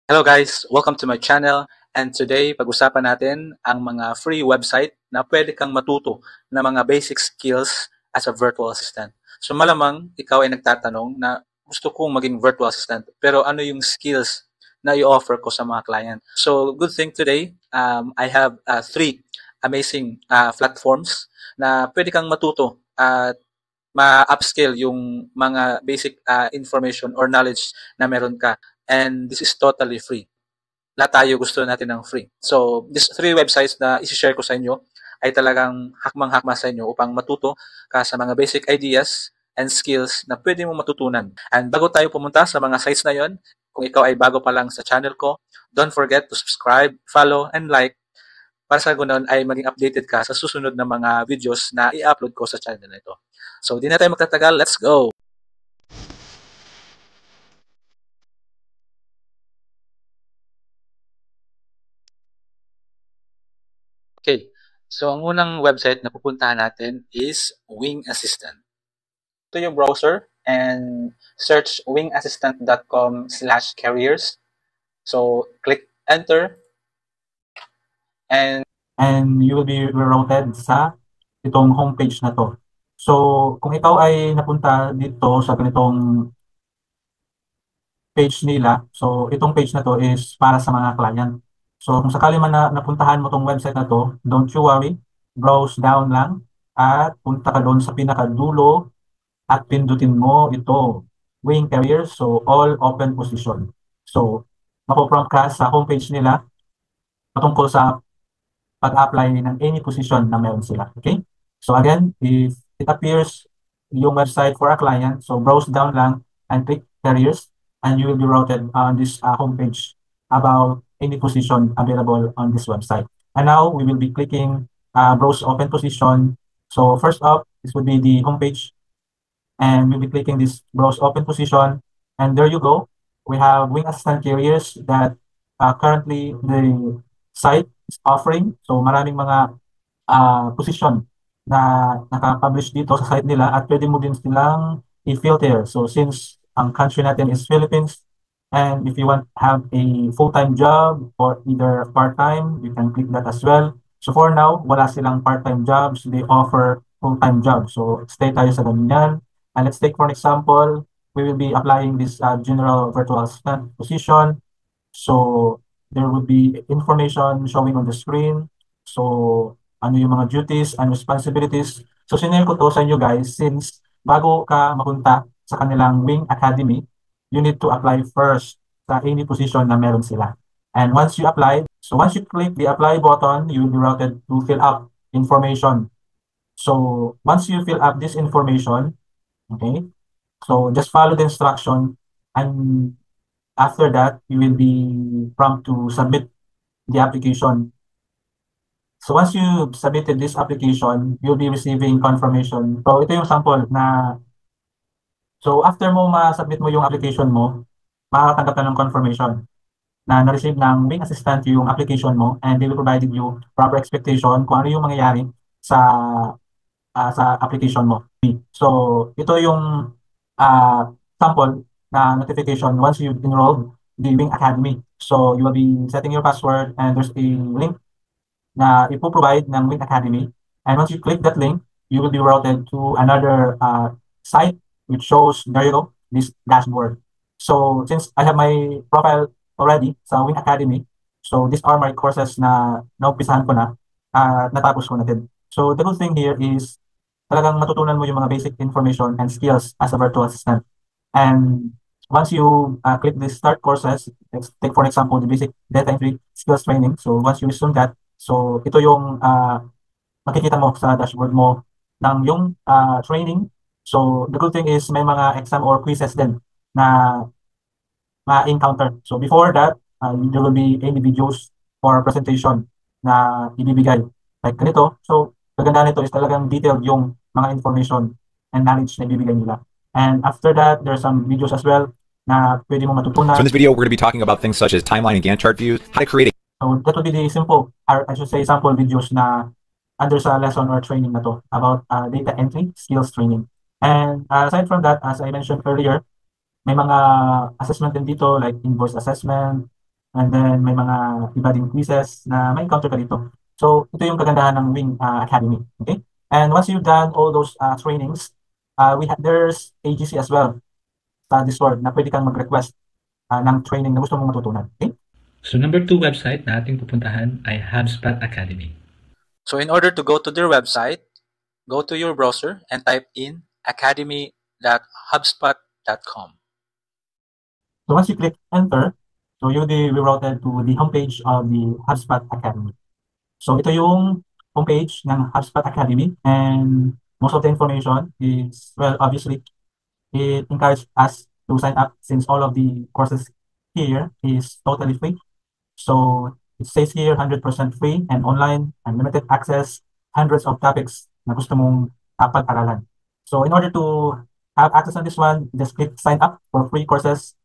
Hello guys, welcome to my channel, and today pag-usapan natin ang mga free website na pwede kang matuto ng mga basic skills as a virtual assistant. So malamang ikaw ay nagtatanong na gusto kong maging virtual assistant, pero ano yung skills na i-offer ko sa mga client? So good thing today, I have three amazing platforms na pwede kang matuto at ma-upscale yung mga basic information or knowledge na meron ka. And this is totally free. Lahat tayo gusto natin ng free. So, these three websites na isi-share ko sa inyo ay talagang hakmang-hakma sa inyo upang matuto ka sa mga basic ideas and skills na pwede mo matutunan. And bago tayo pumunta sa mga sites na yon, kung ikaw ay bago pa lang sa channel ko, don't forget to subscribe, follow, and like para sa ganoon ay maging updated ka sa susunod na mga videos na i-upload ko sa channel na ito. So, di na tayo magtatagal. Let's go! Okay. So, ang unang website na pupuntahan natin is Wing Assistant. Ito yung browser and search wingassistant.com/careers. So, click enter and you will be rerouted sa itong homepage na to. So, kung ikaw ay napunta dito sa ganitong page nila, so itong page na to is para sa mga client. So, kung sakali man na napuntahan mo tong website na to, don't you worry, browse down lang at punta ka doon sa pinakadulo at pindutin mo ito, Wing Careers, so all open position. So, mapoprompt ka sa homepage nila patungkol sa pag-apply ng any position na meron sila. Okay? So again, if it appears yung website for a client, so browse down lang and click careers and you will be routed on this homepage about any position available on this website. And now we will be clicking browse open position. So first up, this would be the homepage and we'll be clicking this browse open position. And there you go. We have Wing Assistant Careers that currently the site is offering. So maraming mga position na naka-publish dito sa site nila at pwede mo din silang i-filter. So since ang country natin is Philippines, and if you want to have a full-time job or either part-time, you can click that as well. So for now, wala silang part-time jobs. They offer full-time jobs. So stay tayo sa ganyan. And let's take for an example, we will be applying this general virtual assistant position. So there will be information showing on the screen. So ano yung mga duties and responsibilities. So sinare ko to sa inyo guys since bago ka mapunta sa kanilang Wing Academy, you need to apply first sa any position na meron sila. And once you apply, so once you click the apply button, you will be routed to fill up information. So once you fill up this information, okay, so just follow the instruction and after that, you will be prompted to submit the application. So once you submitted this application, you'll be receiving confirmation. So ito yung sample na, so after mo ma-submit mo yung application mo, makakatanggap ka ng confirmation na na-receive ng Wing Assistant yung application mo and they will provide you proper expectation kung ano yung mangyayari sa sa application mo. So ito yung sample na notification once you've enrolled the Wing Academy. So you will be setting your password and there's a link na ipo-provide ng Wing Academy. And once you click that link, you will be routed to another site which shows, there you go, this dashboard. So since I have my profile already sa Wing Academy, so these are my courses na naumpisahan ko na at natapos ko na din. So the good thing here is talagang matutunan mo yung mga basic information and skills as a virtual assistant. And once you click the start courses, let's take for example the basic data entry skills training. So once you resume that, so ito yung makikita mo sa dashboard mo ng yung training. So the good thing is may mga exam or quizzes din na ma-encounter. So before that, there will be any videos or presentation na ibibigay like ganito. So maganda nito is talagang detailed yung mga information and knowledge na ibibigay nila. And after that, there are some videos as well na pwede mo matutunan. So in this video, we're going to be talking about things such as timeline and Gantt chart views, how to create a So that would be the simple, or I should say sample videos na under sa lesson or training na to about data entry skills training. And aside from that, as I mentioned earlier, may mga assessment din dito like invoice assessment, And then may mga iba ding quizzes na may encounter ka dito. So ito yung kagandahan ng Wing Academy. Okay? And once you've done all those trainings, there's AGC as well sa Discord na pwede kang mag-request ng training na gusto mong matutunan. Okay? So number 2 website na ating pupuntahan ay HubSpot Academy. So in order to go to their website, go to your browser and type in academy.hubspot.com. So once you click enter, so you'll be rerouted to the homepage of the HubSpot Academy. So ito yung homepage ng HubSpot Academy, and most of the information is, well, obviously, it encourages us to sign up since all of the courses here is totally free. So it says here 100% free and online, unlimited access, hundreds of topics na gusto mong pag-aralan. So in order to have access on this one, just click sign up for free courses.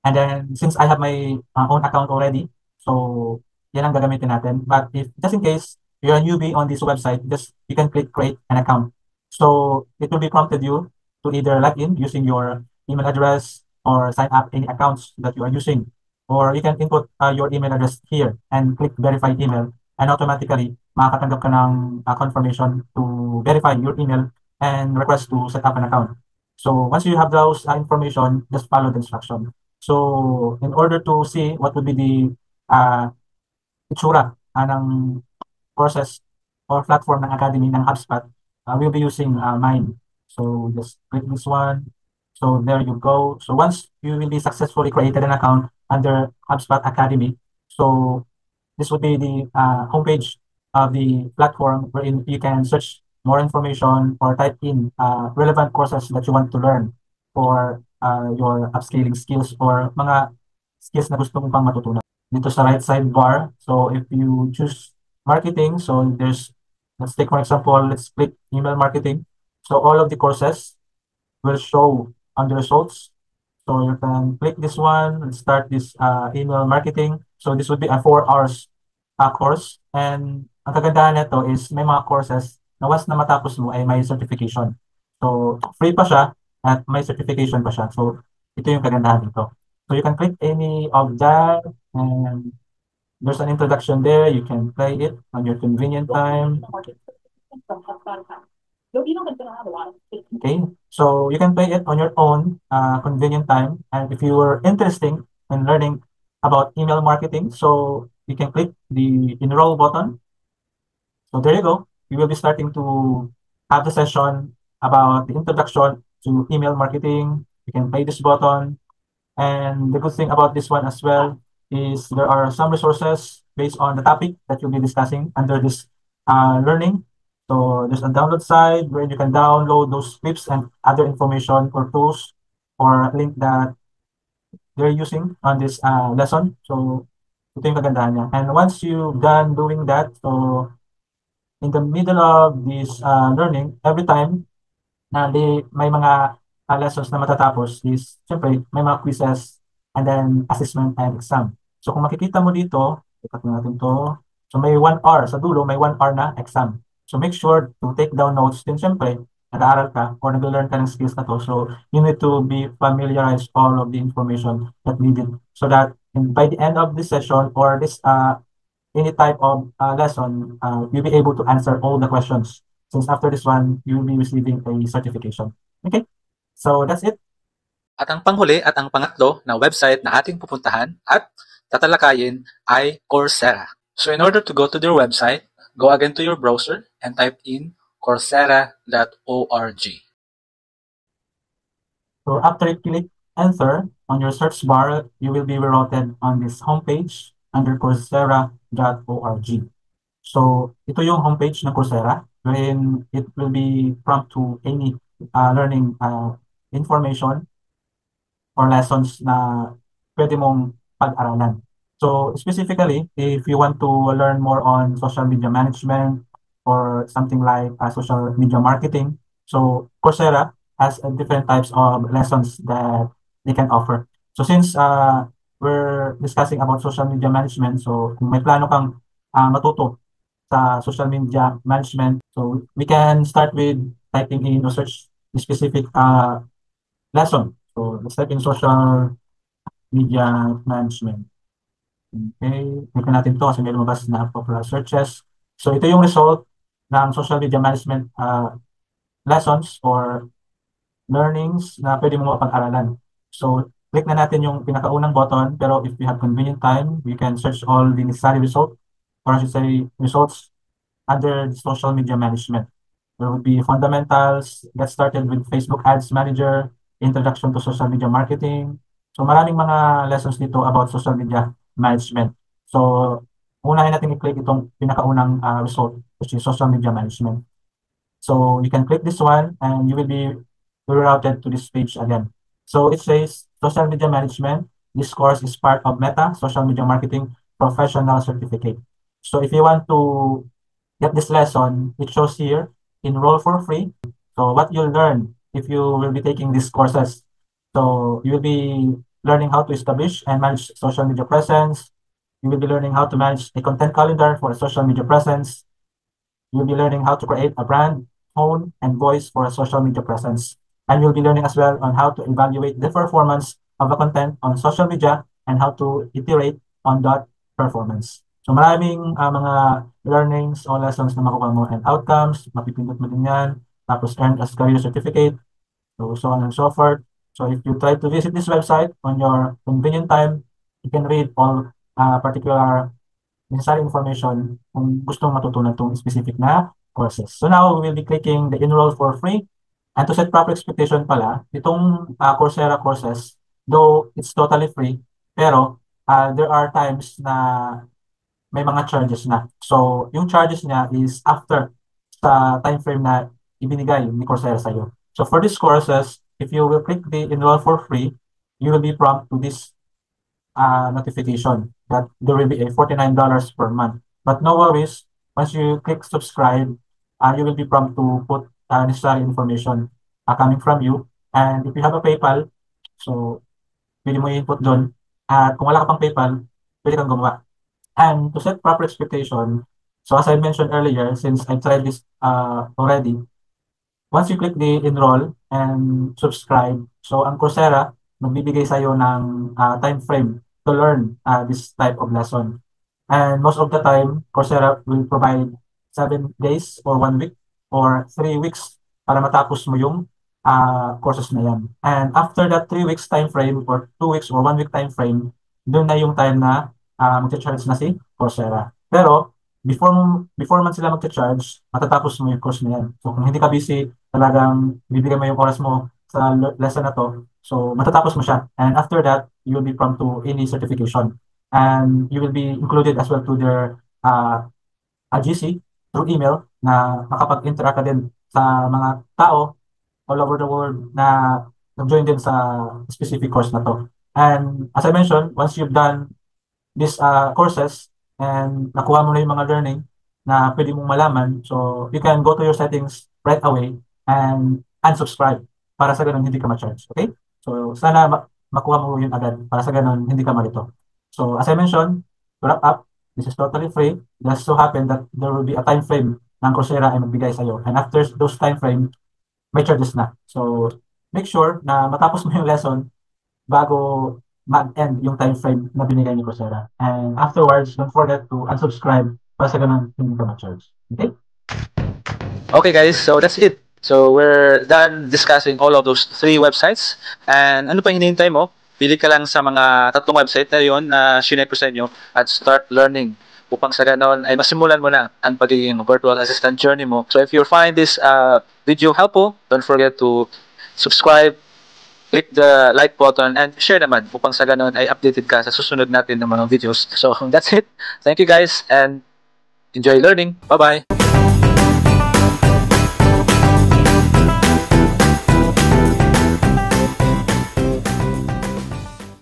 And then since I have my own account already, so yan ang gagamitin natin. But if just in case you're a newbie on this website, just you can click create an account. So it will be prompted you to either log in using your email address or sign up any accounts that you are using. Or you can input your email address here and click verify email, and automatically makakatanggap ka ng confirmation to verify your email and request to set up an account. So once you have those information, just follow the instruction. So in order to see what would be the itsura ng courses or platform ng Academy ng HubSpot, we'll be using mine. So just click this one. So there you go. So once you will be successfully created an account under HubSpot Academy, so this would be the homepage of the platform wherein you can search more information or type in relevant courses that you want to learn for your upscaling skills or mga skills na gusto mong pang matutunan. Dito sa right side bar, so if you choose marketing, so let's take for example, let's click email marketing. So all of the courses will show on the results. So you can click this one and start this email marketing. So this would be a 4 hours course. And ang kagandahan nito is may mga courses na once na matapos mo ay may certification. So free pa siya at may certification pa siya. So ito yung kagandahan dito. So you can click any of that, and there's an introduction there. You can play it on your convenient time. Okay, so you can play it on your own convenient time. And if you were interested in learning about email marketing, so you can click the enroll button. So there you go. You will be starting to have the session about the introduction to email marketing. You can play this button. And the good thing about this one as well is there are some resources based on the topic that you'll be discussing under this learning. So there's a download side where you can download those scripts and other information or tools or link that they're using on this lesson. So ito yung kagandahan niya. And once you've done doing that, so in the middle of this learning, every time na may mga lessons na matatapos is, syempre, may mga quizzes and then assessment and exam. So kung makikita mo dito, ikat natin to. So may 1 hour, sa dulo may 1 hour na exam. So make sure to take down notes. Then syempre, nag-aaral ka or nag-learn ka ng skills na to. So you need to be familiarized all of the information that needed so that by the end of this session or this any type of lesson, you'll be able to answer all the questions. Since after this one, you will be receiving a certification. Okay, so that's it. At ang panghuli at ang pangatlo na website na ating pupuntahan at tatalakayin ay Coursera. So in order to go to their website, go again to your browser and type in coursera.org. So after you click enter on your search bar, you will be rerouted on this homepage under coursera.org. So ito yung homepage ng Coursera, wherein it will be prompt to any learning information or lessons na pwede mong pag-aralan. So specifically, if you want to learn more on social media management or something like social media marketing, so Coursera has different types of lessons that they can offer. So since we're discussing about social media management, so kung may plano kang matuto sa social media management, so we can start with typing in or search the specific lesson. So let's type in social media management. Okay, tignan natin to kasi may lumabas na popular searches. So ito yung result ng social media management lessons or learnings na pwede mo mapag-aralan. So click na natin yung pinakaunang button, pero if you have convenient time, you can search all the necessary results, or I should say results under the social media management. There would be fundamentals, get started with Facebook Ads Manager, introduction to social media marketing. So maraming mga lessons dito about social media management. So unahin natin i-click itong pinakaunang result, which is social media management. So you can click this one and you will be rerouted to this page again. So it says social media management. This course is part of Meta Social Media Marketing Professional Certificate. So if you want to get this lesson, it shows here, enroll for free. So what you'll learn if you will be taking these courses. So you will be learning how to establish and manage social media presence. You will be learning how to manage a content calendar for a social media presence. You'll be learning how to create a brand, tone, and voice for a social media presence. And you'll be learning as well on how to evaluate the performance of a content on social media and how to iterate on that performance. So maraming mga learnings o lessons na makuha mo and outcomes, mapipindot mo din yan, tapos earn as career certificate, so on and so forth. So if you try to visit this website on your convenient time, you can read all particular necessary information kung gustong matutunan itong specific na courses. So now, we will be clicking the enroll for free. And to set proper expectation pala, itong Coursera courses, though it's totally free, pero there are times na may mga charges na. So, yung charges niya is after sa time frame na ibinigay ni Coursera sa'yo. So, for these courses, if you will click the enroll for free, you will be prompted to this notification that there will be a $49 per month. But no worries, once you click subscribe, you will be prompted to put necessary information coming from you. And if you have a PayPal, so pwede mo i-input doon. At kung wala ka pang PayPal, pwede kang gumawa. And to set proper expectation, so as I mentioned earlier, since I tried this already, once you click the enroll and subscribe, so ang Coursera, magbibigay sa'yo ng time frame to learn this type of lesson. And most of the time, Coursera will provide 7 days or 1 week or 3 weeks para matapos mo yung courses na yan. And after that 3 weeks time frame or 2 weeks or 1 week time frame, doon na yung time na mag-charge na si Coursera. Pero before man sila mag-charge, matatapos mo yung course na yan. So kung hindi ka busy, talagang bibigay mo yung oras mo sa lesson na to, so matatapos mo siya. And after that, you will be prompt to any certification. And you will be included as well to their GC through email na makapag-interact ka din sa mga tao all over the world na nag-join din sa specific course na to. And as I mentioned, once you've done these courses and nakuha mo na yung mga learning na pwede mong malaman, so you can go to your settings right away and unsubscribe para sa ganun hindi ka ma-charge. Okay? So sana makuha mo yun agad para sa ganun hindi ka malito. So as I mentioned, to wrap up, this is totally free. Just so happen that there will be a time frame ng Coursera ay magbigay sa'yo. And after those time frame, may charges na. So make sure na matapos mo yung lesson bago mag-end yung time frame na binigay ni Coursera. And afterwards, don't forget to unsubscribe para sa ganun hindi ka ma-charge. Okay? Okay guys, so that's it. So we're done discussing all of those 3 websites. And ano pa hinihintay mo? Pili ka lang sa mga 3 website na yon na shinare ko sa inyo at start learning upang sa ganon ay masimulan mo na ang pagiging virtual assistant journey mo. So if you find this video helpful, don't forget to subscribe, click the like button, and share naman upang sa ganon ay updated ka sa susunod natin ng mga videos. So that's it. Thank you guys and enjoy learning. Bye-bye!